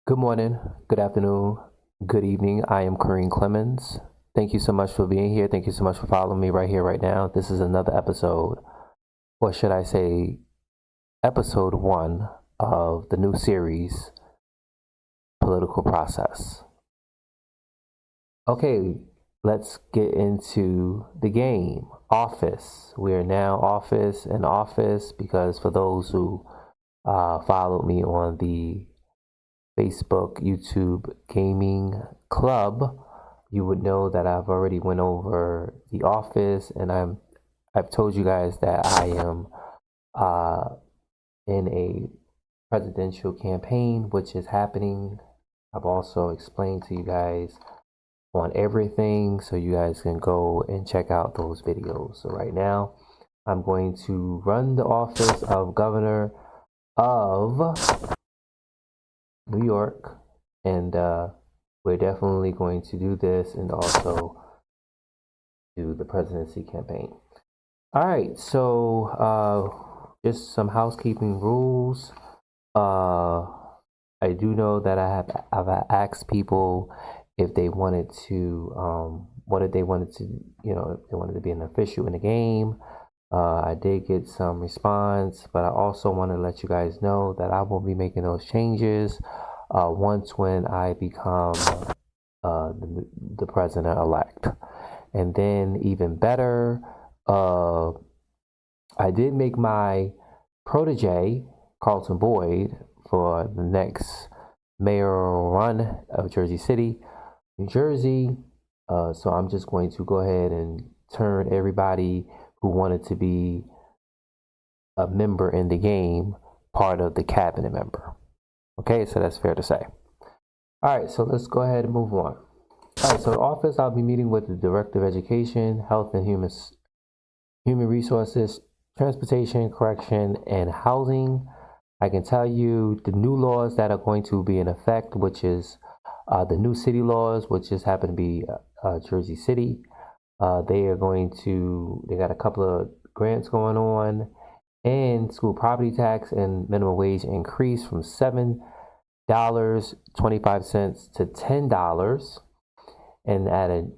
Good morning, good afternoon, good evening. I am Kareem Clemens. Thank you so much for being here. Thank you so much for following me right here, right now. This is another episode, or should I say, episode one of the new series, Political Process. Okay, let's get into the game. Office. We are now office because for those who followed me on the Facebook, YouTube gaming club, you would know that I've already went over The Office, and I've told you guys that I am uh, in a presidential campaign, which is happening. I've also explained to you guys on everything, so you guys can go and check out those videos. So right now, I'm going to run the office of governor of New York, and we're definitely going to do this and also do the presidency campaign. All right, so just some housekeeping rules. Uh, I do know that I've asked people if they wanted to what if they wanted to if they wanted to be an official in the game. I did get some response, but I also want to let you guys know that I will be making those changes once when I become the president elect. And then, even better, uh, I did make my protege, Carlton Boyd, for the next mayoral run of Jersey City, New Jersey. So I'm just going to go ahead and turn everybody who wanted to be a member in the game part of the cabinet member. Okay, so that's fair to say. All right, so let's go ahead and move on. All right, so the office, I'll be meeting with the Director of Education, Health and Human Resources, Transportation, Correction, and Housing. I can tell you the new laws that are going to be in effect, which is the new city laws, which just happen to be Jersey City. They got a couple of grants going on, and school property tax and minimum wage increase from $7.25 to $10, and added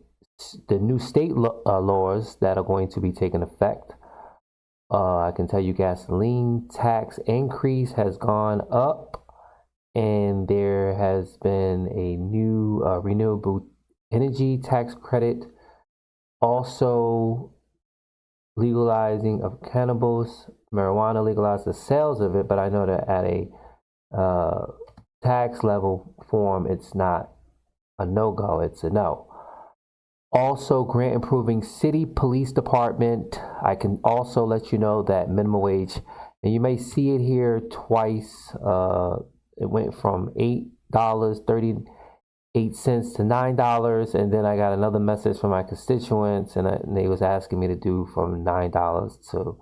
the new state laws that are going to be taking effect. I can tell you gasoline tax increase has gone up, and there has been a new renewable energy tax credit, also legalizing of cannabis, marijuana, legalized the sales of it, but I know that at a tax level form, it's not a no-go, it's a no. Also, grant improving city police department. I can also let you know that minimum wage, and you may see it here twice. It went from $8.38 to $9, and then I got another message from my constituents, and they was asking me to do from $9 to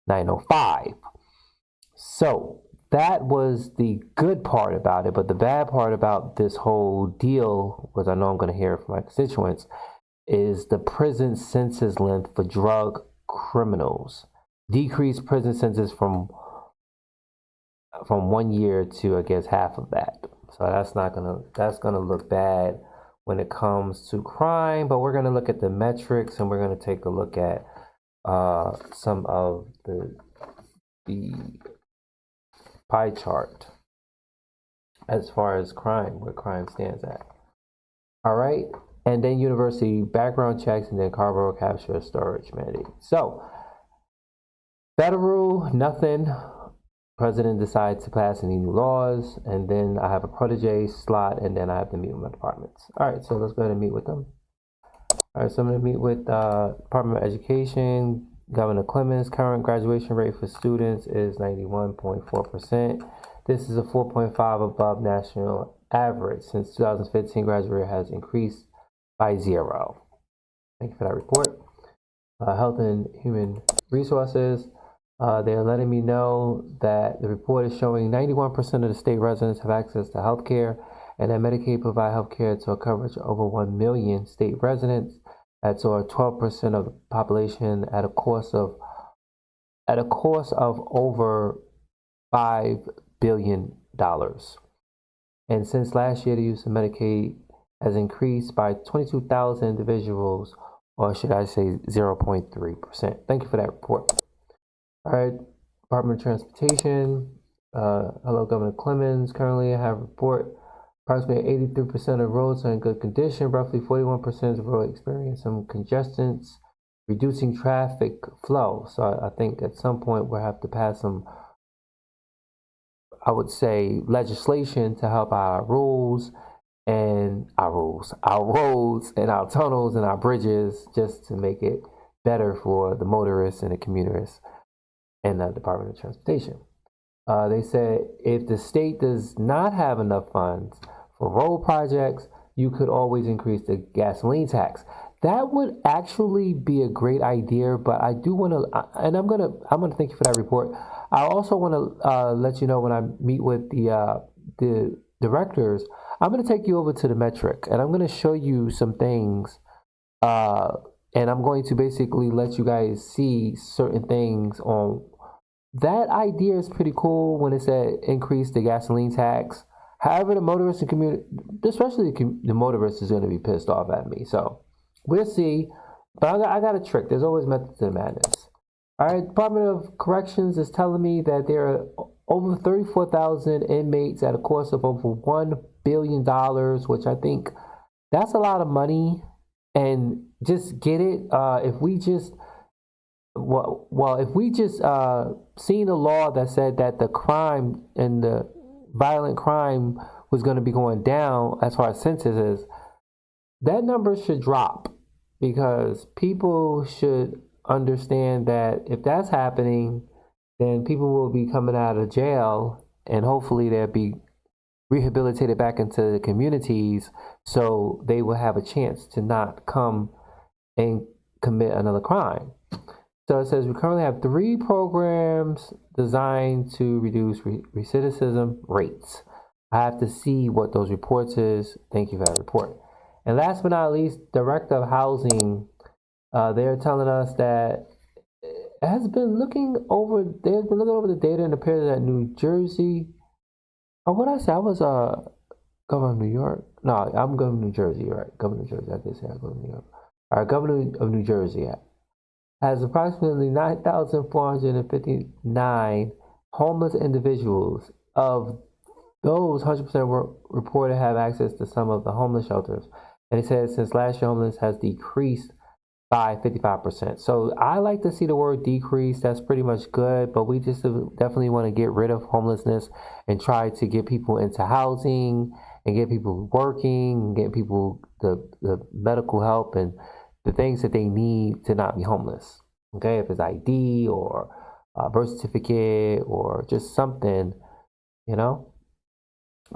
$9.05. So that was the good part about it, but the bad part about this whole deal was, I know I'm going to hear it from my constituents, is the prison sentence length for drug criminals. Decreased prison sentence from 1 year to, I guess, half of that. So that's gonna look bad when it comes to crime. But we're gonna look at the metrics, and we're gonna take a look at some of the pie chart as far as crime, where crime stands at. All right. And then university background checks, and then carbon capture storage mandate. So, federal, nothing. President decides to pass any new laws, and then I have a protege slot, and then I have to meet with my departments. All right, so let's go ahead and meet with them. All right, so I'm going to meet with Department of Education. Governor Clemens' current graduation rate for students is 91.4%. This is a 4.5 above national average. Since 2015, graduate rate has increased by 0. Thank you for that report. Health and Human Resources. They're letting me know that the report is showing 91% of the state residents have access to health care, and that Medicaid provide health care to a coverage of over 1 million state residents. That's over 12% of the population at a cost of over $5 billion. And since last year, the use of Medicaid has increased by 22,000 individuals, or should I say 0.3%. Thank you for that report. All right, Department of Transportation. Hello, Governor Clemens. Currently, I have a report. Approximately 83% of roads are in good condition. Roughly 41% of roads experience some congestions, reducing traffic flow. So I think at some point we'll have to pass some, I would say, legislation to help our roads and our roads and our tunnels and our bridges, just to make it better for the motorists and the commuters and the Department of Transportation. They said if the state does not have enough funds for road projects, you could always increase the gasoline tax. That would actually be a great idea, but I do want to, and I'm gonna thank you for that report. I also want to let you know when I meet with the directors, I'm gonna take you over to the metric, and I'm gonna show you some things, and I'm going to basically let you guys see certain things on. That idea is pretty cool when it said increase the gasoline tax. However, the motorists and community, especially the motorists, is going to be pissed off at me. So we'll see. But I got a trick. There's always methods to the madness. All right, Department of Corrections is telling me that there are over 34,000 inmates at a cost of over $1 billion, which I think that's a lot of money. And just get it. If we just seen a law that said that the crime and the violent crime was going to be going down as far as census is, that number should drop, because people should understand that if that's happening, then people will be coming out of jail and hopefully they'll be rehabilitated back into the communities, so they will have a chance to not come and commit another crime. So it says we currently have 3 programs designed to reduce recidivism rates. I have to see what those reports is. Thank you for that report. And last but not least, Director of Housing, they're telling us that it has been looking over. They've been looking over the data and appears that New Jersey. Oh, what I said, I was governor of New York. No, I'm governor of New Jersey. You're right, governor of New Jersey. I did say I go to New York. All right, governor of New Jersey has approximately 9,459 homeless individuals. Of those, 100% were reported to have access to some of the homeless shelters. And it says since last year, homelessness has decreased by 55%. So I like to see the word decrease. That's pretty much good, but we just definitely want to get rid of homelessness and try to get people into housing and get people working and get people the medical help and the things that they need to not be homeless. Okay, if it's ID or a birth certificate or just something, you know.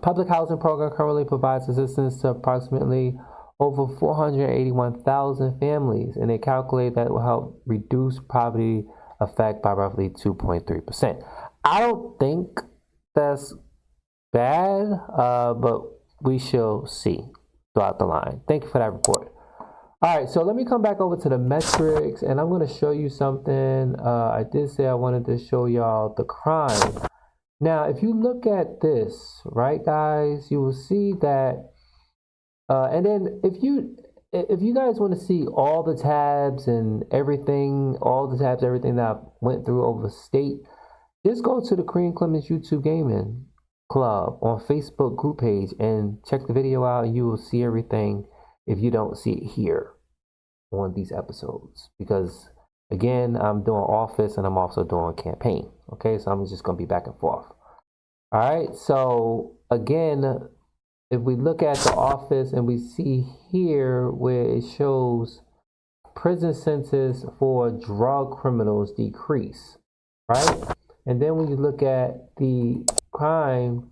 Public housing program currently provides assistance to approximately over 481,000 families, and they calculate that will help reduce poverty effect by roughly 2.3%. I don't think that's bad, but we shall see throughout the line. Thank you for that report. All right, so let me come back over to the metrics, and I'm going to show you something. I did say I wanted to show y'all the crime. Now, if you look at this, right, guys, you will see that, and then if you guys want to see all the tabs and everything, everything that I went through over the state, just go to the Korean Clemens YouTube Gaming Club on Facebook group page and check the video out, and you will see everything if you don't see it here on these episodes. Because again, I'm doing office and I'm also doing campaign. Okay, so I'm just gonna be back and forth. All right, so again, if we look at the office and we see here where it shows prison sentence for drug criminals decrease, right? And then when you look at the crime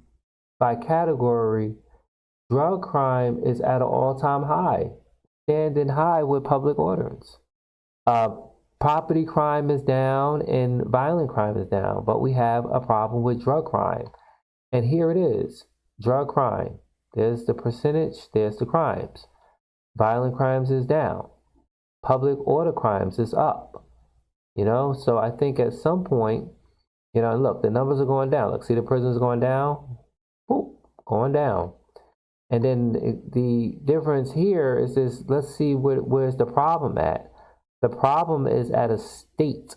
by category, drug crime is at an all-time high, standing high with public orders. Property crime is down and violent crime is down, but we have a problem with drug crime. And here it is, drug crime. There's the percentage, there's the crimes. Violent crimes is down. Public order crimes is up. You know, so I think at some point, you know, look, the numbers are going down. Look, see the prisons going down? Boop, going down. And then the difference here is this. Let's see where's the problem at. The problem is at a state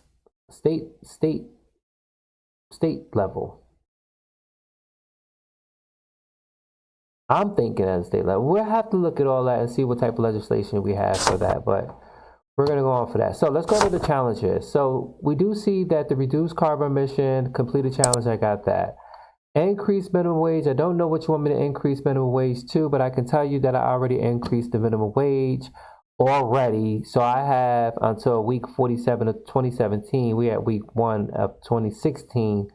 level. I'm thinking at a state level. We'll have to look at all that and see what type of legislation we have for that, but we're going to go on for that. So let's go to the challenges. So we do see that the reduced carbon emission, completed challenge, I got that. Increased minimum wage. I don't know what you want me to increase minimum wage to, but I can tell you that I already increased the minimum wage already. So I have until week 47 of 2017. We at week 1 of 2016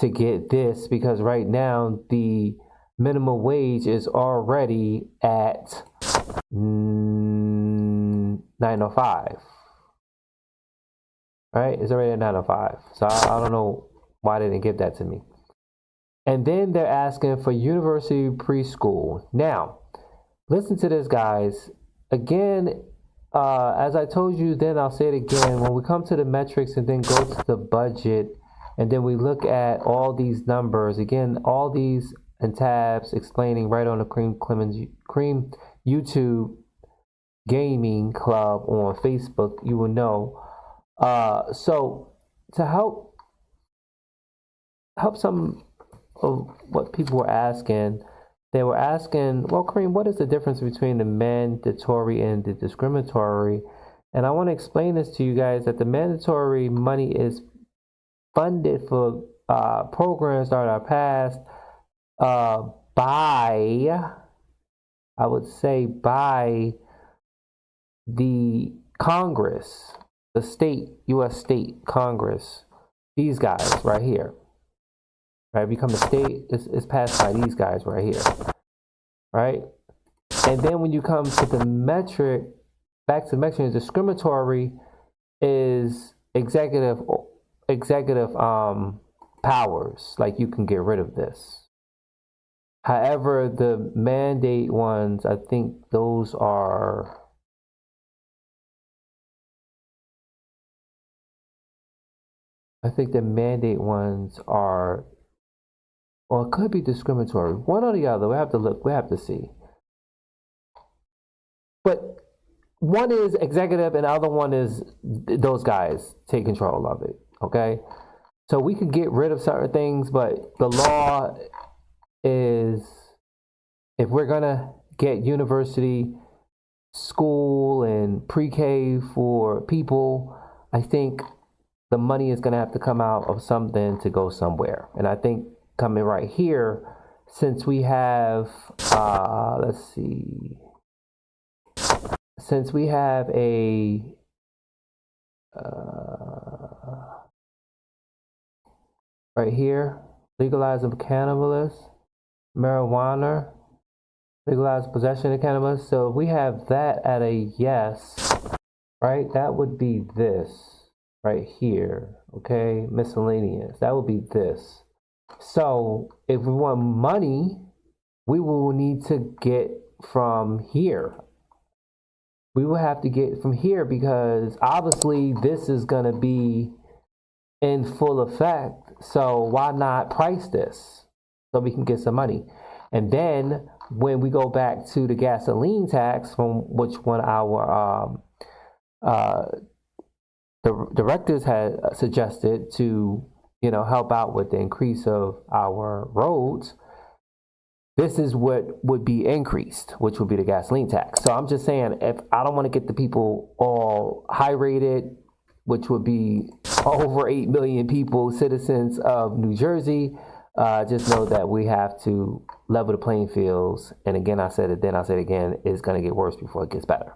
to get this, because right now the minimum wage is already at 905. Right? It's already at 905. So I don't know why they didn't give that to me. And then they're asking for university preschool. Now, listen to this, guys. Again, as I told you, then I'll say it again. When we come to the metrics and then go to the budget, and then we look at all these numbers, again, all these and tabs explaining right on the Cream YouTube Gaming Club on Facebook, you will know. So to help some of what people were asking, they were asking, well, Kareem, what is the difference between the mandatory and the discriminatory? And I want to explain this to you guys, that the mandatory money is funded for programs that are passed by, I would say, by the Congress, the state, U.S. state Congress, these guys right here. Right, become a state is passed by these guys right here, right? And then when you come to the metric, back to the metric, discriminatory is executive powers. Like, you can get rid of this. However, the mandate ones, I think those are. I think the mandate ones are. Or it could be discriminatory. One or the other. We have to look. We have to see. But one is executive and the other one is those guys take control of it. Okay? So we could get rid of certain things, but the law is, if we're going to get university, school, and pre-K for people, I think the money is going to have to come out of something to go somewhere. And I think coming right here, since we have, let's see, since we have a, right here, legalizing cannabis, marijuana, legalized possession of cannabis. So we have that at a yes, right? That would be this right here, okay? Miscellaneous, that would be this. So if we want money, we will need to get from here. We will have to get from here, because obviously this is going to be in full effect. So why not price this so we can get some money? And then when we go back to the gasoline tax, from which one our the directors had suggested to, you know, help out with the increase of our roads, this is what would be increased, which would be the gasoline tax. So I'm just saying, if I don't want to get the people all high rated, which would be over 8 million people, citizens of New Jersey, just know that we have to level the playing fields. And again, I said it then, I said it again, it's going to get worse before it gets better.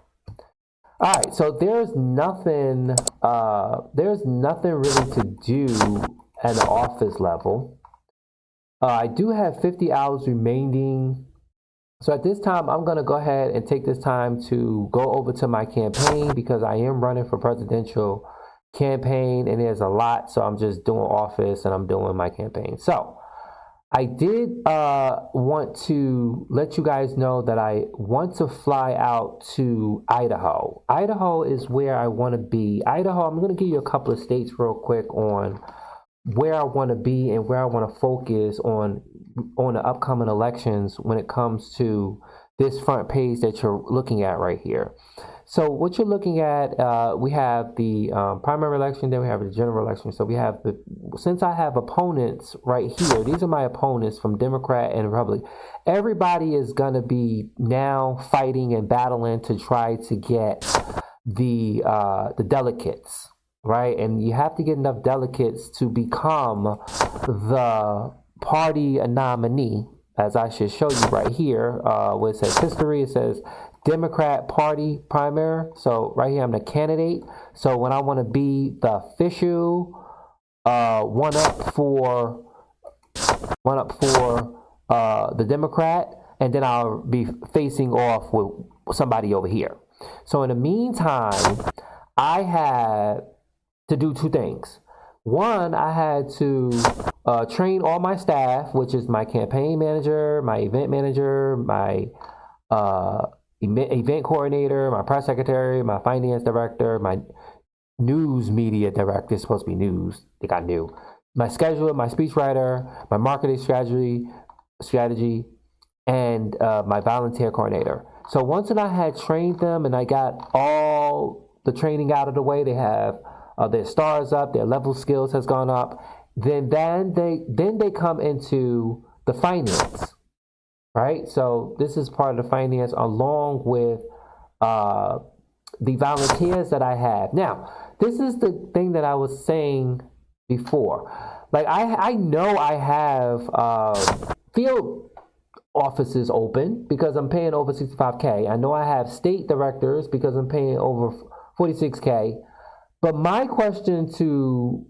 All right, so there's nothing really to do at the office level. I do have 50 hours remaining. So at this time, I'm going to go ahead and take this time to go over to my campaign, because I am running for presidential campaign and there's a lot. So I'm just doing office and I'm doing my campaign. So I did want to let you guys know that I want to fly out to Idaho. Idaho is where I want to be. Idaho, I'm going to give you a couple of states real quick on where I want to be and where I want to focus on on the upcoming elections when it comes to this front page that you're looking at right here. So what you're looking at, we have the primary election, then we have the general election. So we have since I have opponents right here, these are my opponents from Democrat and Republican. Everybody is going to be now fighting and battling to try to get the delegates, right? And you have to get enough delegates to become the party nominee, as I should show you right here, where it says history. It says Democrat Party primary. So right here, I'm the candidate. So when I want to be the official one up for the Democrat, and then I'll be facing off with somebody over here. So in the meantime, I had to do two things. One, I had to train all my staff, which is my campaign manager, my event manager, my event coordinator, my press secretary, my finance director, my news media director. It's supposed to be news. They got new. My scheduler, my speechwriter, my marketing strategy, and my volunteer coordinator. So once I had trained them and I got all the training out of the way, they have their stars up, their level skills has gone up. Then they come into the finance, right? So this is part of the finance along with the volunteers that I have. Now, this is the thing that I was saying before. Like I know I have field offices open because I'm paying over $65K. I know I have state directors because I'm paying over $46K. But my question to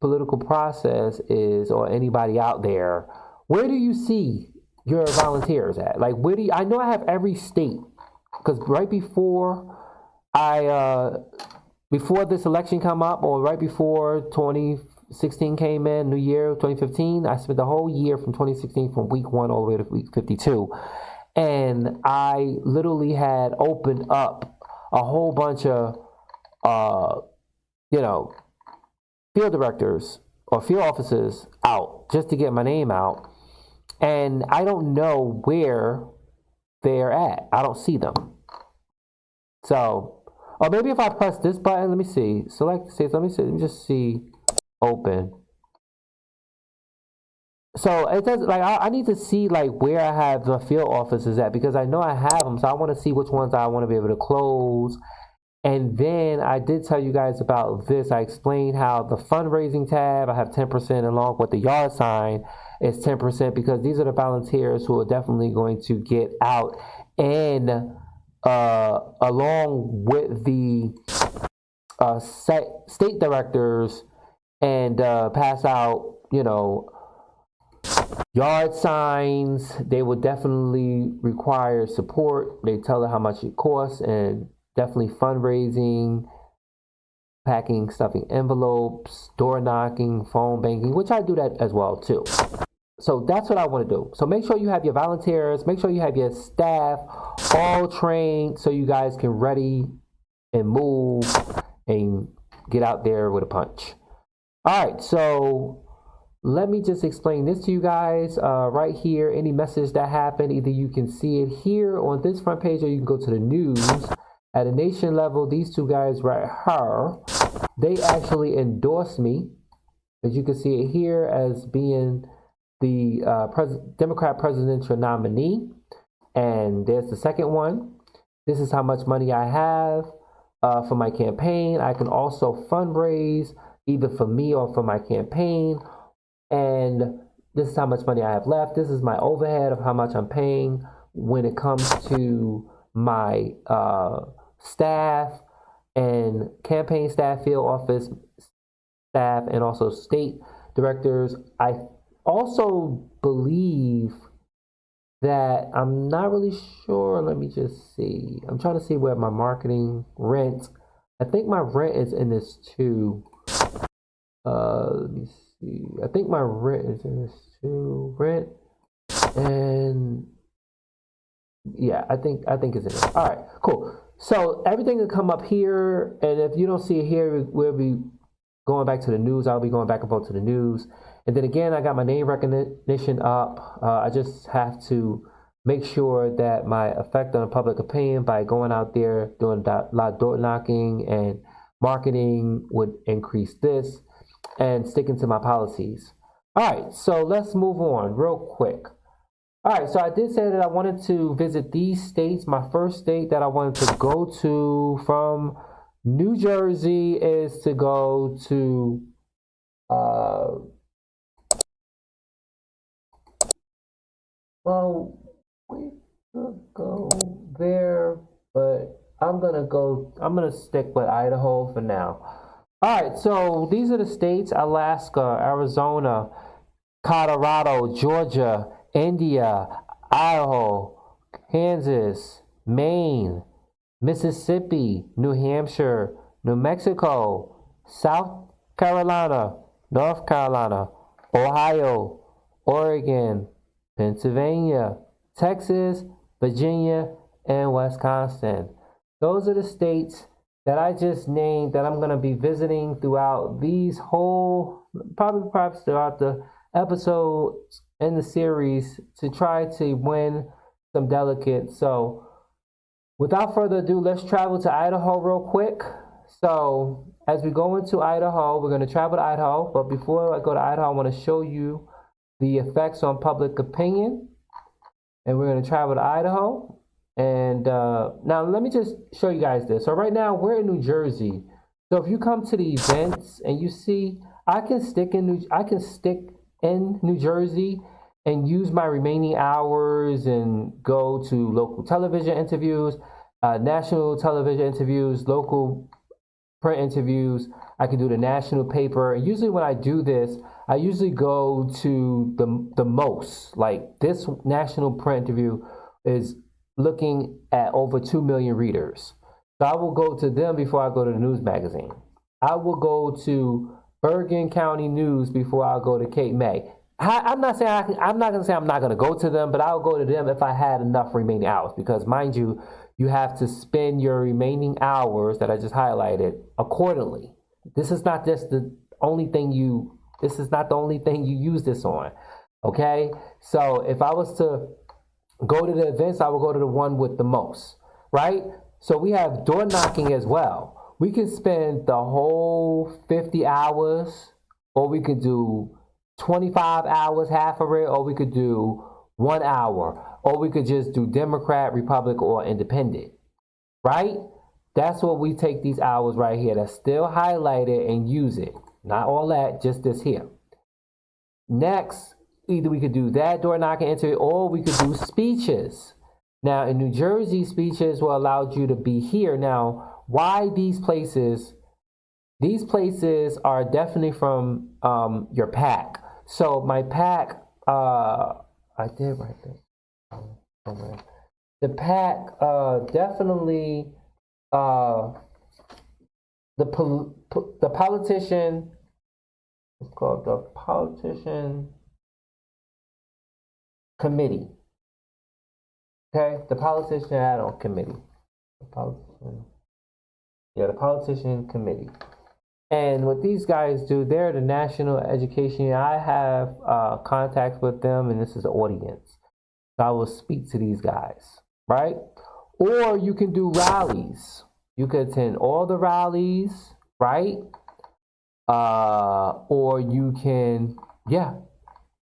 political process is, or anybody out there, where do you see your volunteers at? Like, where do you, I know I have every state, because right before before this election come up, or right before 2016 came in, New Year 2015, I spent the whole year from 2016 from week 1 all the way to week 52, and I literally had opened up a whole bunch of field directors or field officers out just to get my name out, and I don't know where they're at. I don't see them. So, or maybe if I press this button, let me see, select states, let me just see, open. So it does, like, I need to see like where I have the field offices at, because I know I have them, so I want to see which ones I want to be able to close. And then I did tell you guys about this. I explained how the fundraising tab, I have 10% along with the yard sign is 10%, because these are the volunteers who are definitely going to get out and along with the state directors and pass out, yard signs. They will definitely require support. They tell her how much it costs, and definitely fundraising, packing, stuffing envelopes, door knocking, phone banking, which I do that as well too. So that's what I want to do. So make sure you have your volunteers, make sure you have your staff all trained so you guys can ready and move and get out there with a punch. All right, so let me just explain this to you guys right here. Any message that happened, either you can see it here on this front page, or you can go to the news. At a nation level, these two guys right here, they actually endorsed me, as you can see it here, as being the Democrat presidential nominee. And there's the second one. This is how much money I have for my campaign. I can also fundraise either for me or for my campaign. And this is how much money I have left. This is my overhead of how much I'm paying when it comes to my staff and campaign staff, field office staff, and also state directors. I also believe that, I'm not really sure, let me just see. I'm trying to see where my marketing rent, I think my rent is in this too. Let me see. I think my rent is in this too. Rent, and yeah, I think it's in it. All right, cool. So everything will come up here, and if you don't see it here, we'll be going back to the news. I'll be going back and forth to the news, And then again, I got my name recognition up. I just have to make sure that my effect on public opinion by going out there doing a lot of door knocking and marketing would increase this, and sticking to my policies. All right, so let's move on real quick. All right, so I did say that I wanted to visit these states. My first state that I wanted to go to from New Jersey is to go to well, we could go there, but I'm gonna stick with Idaho for now. All right, so these are the states: Alaska, Arizona, Colorado, Georgia, India, Idaho, Kansas, Maine, Mississippi, New Hampshire, New Mexico, South Carolina, North Carolina, Ohio, Oregon, Pennsylvania, Texas, Virginia, and Wisconsin. Those are the states that I just named that I'm going to be visiting throughout these whole, perhaps throughout the episodes in the series to try to win some delegates. So without further ado, let's travel to Idaho real quick. So as we go into Idaho, we're going to travel to Idaho. But before I go to Idaho, I want to show you the effects on public opinion. And we're going to travel to Idaho. And now let me just show you guys this. So right now we're in New Jersey. So if you come to the events and you see, I can stick in New Jersey and use my remaining hours and go to local television interviews, national television interviews, local print interviews. I can do the national paper. And usually when I do this, I usually go to the most. Like this national print interview is looking at over 2 million readers. So I will go to them before I go to the news magazine. I will go to Bergen County News before I go to Cape May. I'm not going to say I'm not going to go to them, but I'll go to them if I had enough remaining hours. Because mind you, you have to spend your remaining hours that I just highlighted accordingly. This is not just the only thing you use this on. Okay? So if I was to go to the events, I will go to the one with the most, right? So we have door knocking as well. We can spend the whole 50 hours, or we could do 25 hours, half of it, or we could do 1 hour, or we could just do Democrat, Republican, or Independent, right? That's what we take these hours right here. That's still highlighted and use it. Not all that, just this here. Next, either we could do that door knocking interview, or we could do speeches. Now, in New Jersey, speeches will allow you to be here. Now, why these places? These places are definitely from your pack. So my pack, I did write this somewhere. The pack definitely the politician. It's called the politician committee. Okay, the politician add-on committee. The politician committee. And what these guys do, they're the National Education. I have contacts with them, and this is the audience. So I will speak to these guys, right? Or you can do rallies. You can attend all the rallies, right? Or you can, yeah.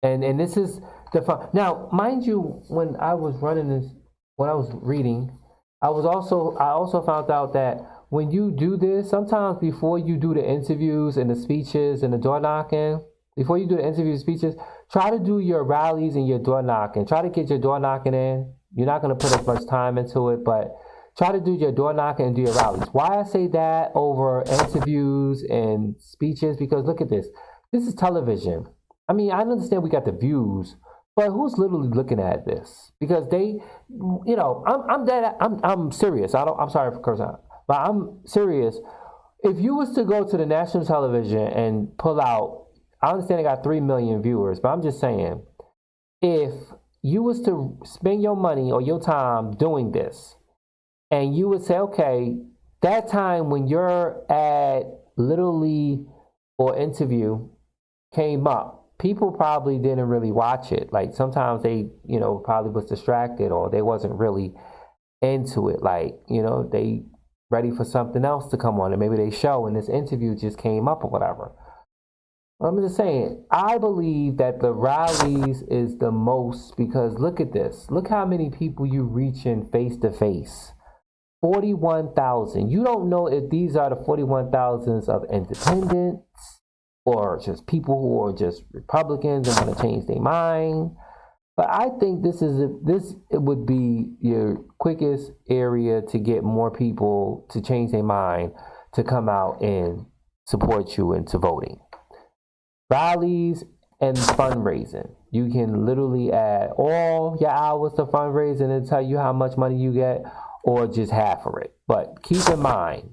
And this is the fun. Now, mind you, when I was reading, I also found out that when you do this, sometimes before you do the interviews and the speeches and the door knocking, before you do the interviews and speeches, try to do your rallies and your door knocking. Try to get your door knocking in. You're not going to put as much time into it, but try to do your door knocking and do your rallies. Why I say that over interviews and speeches? Because look at this. This is television. I mean, I understand we got the views, but who's literally looking at this? Because they, I'm serious. I'm sorry for cursing out. But I'm serious. If you was to go to the national television and pull out, I understand they got 3 million viewers, but I'm just saying, if you was to spend your money or your time doing this, and you would say, okay, that time when your ad literally or interview came up, people probably didn't really watch it. Like sometimes they, probably was distracted or they wasn't really into it. Like, they ready for something else to come on and maybe they show and this interview just came up or whatever. I'm just saying, I believe that the rallies is the most because look at this. Look how many people you reaching face to face. 41,000. You don't know if these are the 41,000s of independents or just people who are just Republicans and want to change their mind. But I think it would be your quickest area to get more people to change their mind to come out and support you into voting. Rallies and fundraising. You can literally add all your hours to fundraising and tell you how much money you get or just half of it. But keep in mind,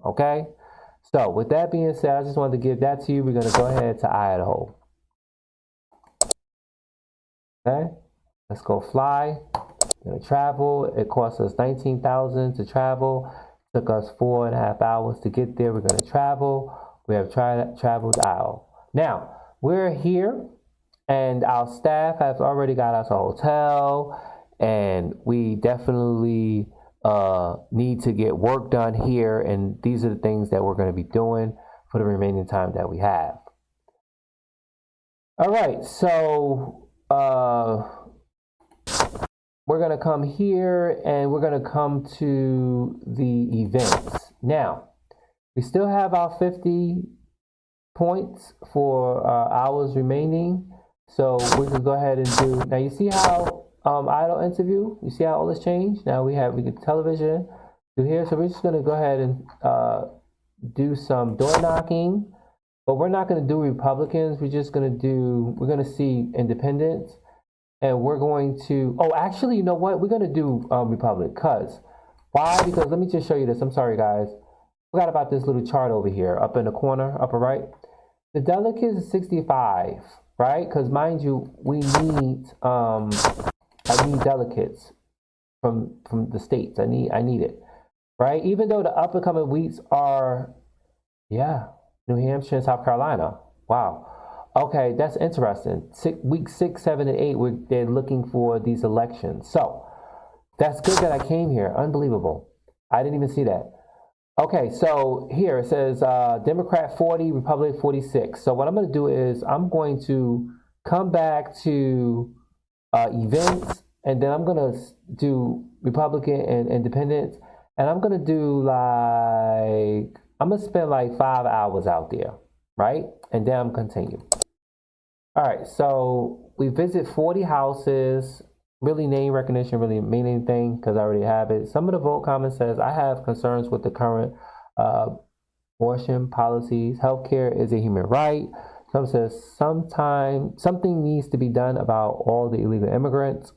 okay? So with that being said, I just wanted to give that to you. We're going to go ahead to Idaho. Okay? Let's go fly. We're going to travel. It cost us $19,000 to travel. It took us 4.5 hours to get there. We're going to travel. We have traveled Idaho. Now, we're here and our staff has already got us a hotel and we definitely need to get work done here, and these are the things that we're going to be doing for the remaining time that we have. All right, so we're going to come here and we're going to come to the events. Now, we still have our 50 points for hours remaining. So we can go ahead and do, now you see how idle interview, you see how all this changed? Now we get television to here. So we're just going to go ahead and do some door knocking, but we're not going to do Republicans. We're going to see independents, and we're going to, actually, you know what? We're going to do Republic. Why? Because let me just show you this. I'm sorry, guys. Forgot about this little chart over here, up in the corner, upper right. The delegates is 65, right? Because mind you, I need delegates from the states. I need it, right? Even though the up and coming weeks are, New Hampshire and South Carolina. Wow. Okay, that's interesting. Week 6, 7, and 8, they're looking for these elections. So that's good that I came here. Unbelievable. I didn't even see that. Okay, so here it says Democrat 40, Republican 46. So what I'm going to do is I'm going to come back to events, and then I'm going to do Republican and Independents, and I'm going to do I'm going to spend like 5 hours out there, right? And then I'm continue. All right, so we visit 40 houses. Really, name recognition really mean anything because I already have it. Some of the vote comment says, I have concerns with the current abortion policies. Healthcare is a human right. Some says something needs to be done about all the illegal immigrants.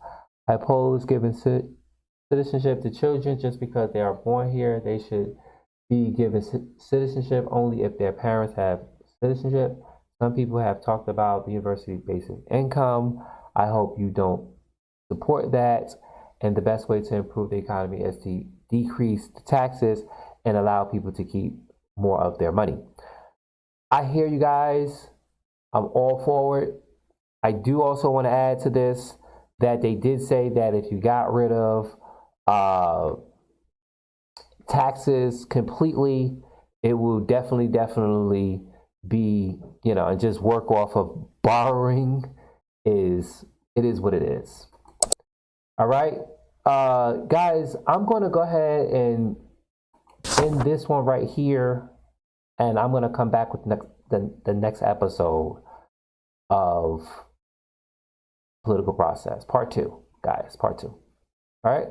I oppose giving citizenship to children just because they are born here. They should be given citizenship only if their parents have citizenship. Some people have talked about the university basic income. I hope you don't support that, and the best way to improve the economy is to decrease the taxes and allow people to keep more of their money. I hear you guys. I'm all for it. I do also want to add to this that they did say that if you got rid of taxes completely, it will definitely be, and just work off of borrowing it is what it is. All right, guys, I'm going to go ahead and end this one right here, and I'm going to come back with the next episode of Political Process, part 2, guys, part 2. All right.